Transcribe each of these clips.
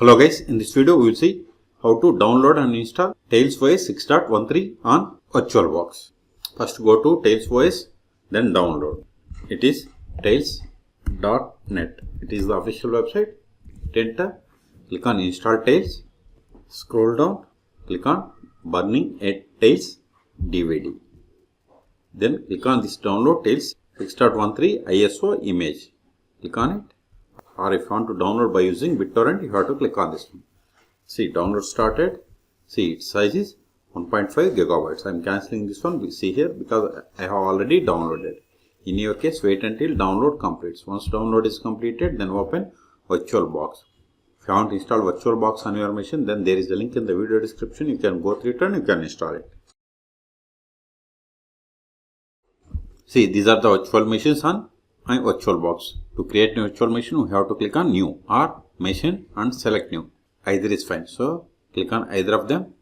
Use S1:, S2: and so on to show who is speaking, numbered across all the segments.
S1: Hello guys, in this video we will see how to download and install TailsOS 6.13 on VirtualBox. First go to TailsOS, then download. It is tails.net. It is the official website. Enter, click on install Tails, scroll down, click on Burning a Tails DVD. Then click on this download Tails 6.13 ISO image. Click on it. Or if you want to download by using BitTorrent, you have to click on this one. See, download started. See, its size is 1.5 gigabytes. I am cancelling this one. See here because I have already downloaded. In your case, wait until download completes. Once download is completed, then open VirtualBox. If you want to install VirtualBox on your machine, then there is a link in the video description. You can go through it and you can install it. See, these are the virtual machines on my VirtualBox. To create a virtual machine, we have to click on new or machine and select new. Either is fine. So click on either of them.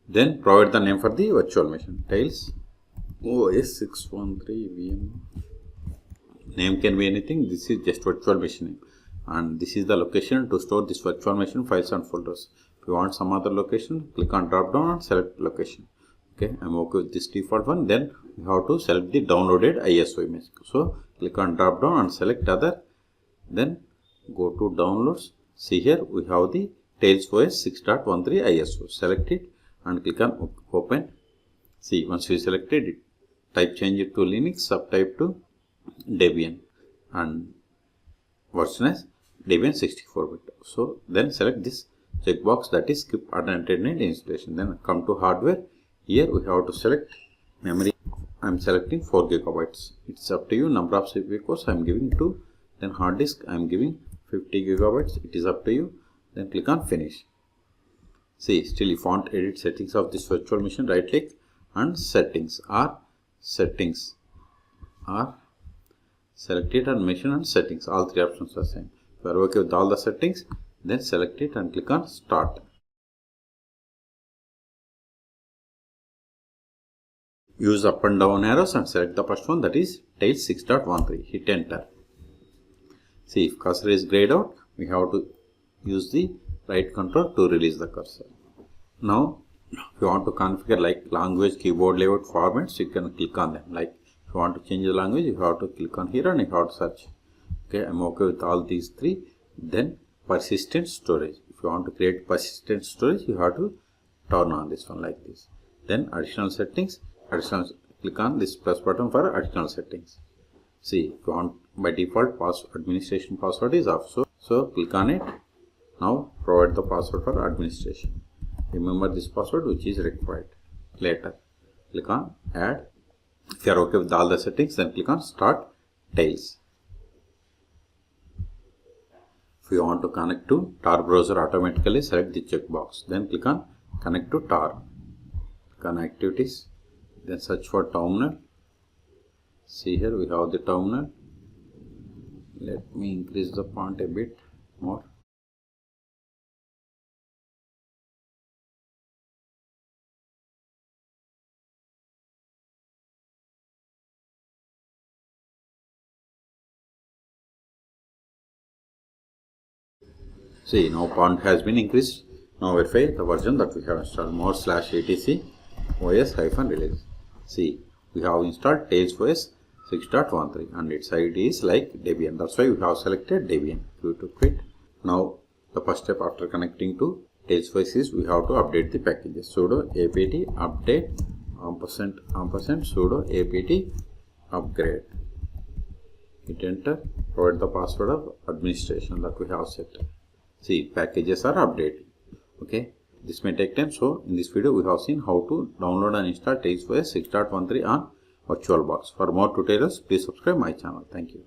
S1: Then provide the name for the virtual machine. Tails OS 613 VM. Name can be anything. This is just virtual machine name. And this is the location to store this virtual machine files and folders. If you want some other location, click on drop down and select location. Okay, I'm okay with this default one. Then we have to select the downloaded ISO image. So click on drop down and select other. Then go to downloads. See here we have the TailsOS 6.13 ISO. Select it and click on open. See, once you selected it, type change it to Linux, subtype to Debian and version as Debian 64-bit. So then select this checkbox, that is skip alternate installation. Then come to hardware. Here we have to select memory. I am selecting 4 gigabytes. It's up to you. Number of CPU cores I am giving 2. Then hard disk I am giving 50 gigabytes. It is up to you. Then click on finish. See, still if you want edit settings of this virtual machine, right click and settings are select it and machine and settings. All three options are same. If you are okay with all the settings, then select it and click on start. Use up and down arrows and select the first one, that is Tails 6.13. Hit enter. See, if cursor is grayed out, we have to use the right control to release the cursor. Now, if you want to configure like language, keyboard layout, formats, you can click on them. Like if you want to change the language, you have to click on here and you have to search. Okay, I'm okay with all these three. Then persistent storage. If you want to create persistent storage, you have to turn on this one like this. Then additional settings. Click on this plus button for additional settings. See, if you want by default administration password is off, so click on it. Now provide the password for administration. Remember this password which is required later. Click on add. If you are okay with all the settings, then click on start Tails. If you want to connect to Tor browser automatically, select the checkbox. Then click on connect to Tor. Click on activities. Then search for terminal. See here we have the terminal. Let me increase the font a bit more. See, now font has been increased. Now verify the version that we have installed. more/etc os-release. See, we have installed TailsOS 6.13 and its ID is like Debian. That's why we have selected Debian. You to quit. Now, the first step after connecting to TailsOS is we have to update the packages. Sudo apt update & sudo apt upgrade. Hit enter. Provide the password of administration that we have set. See, packages are updating. Okay. This may take time, so in this video we have seen how to download and install TailsOS 6.13 on VirtualBox. For more tutorials, please subscribe my channel. Thank you.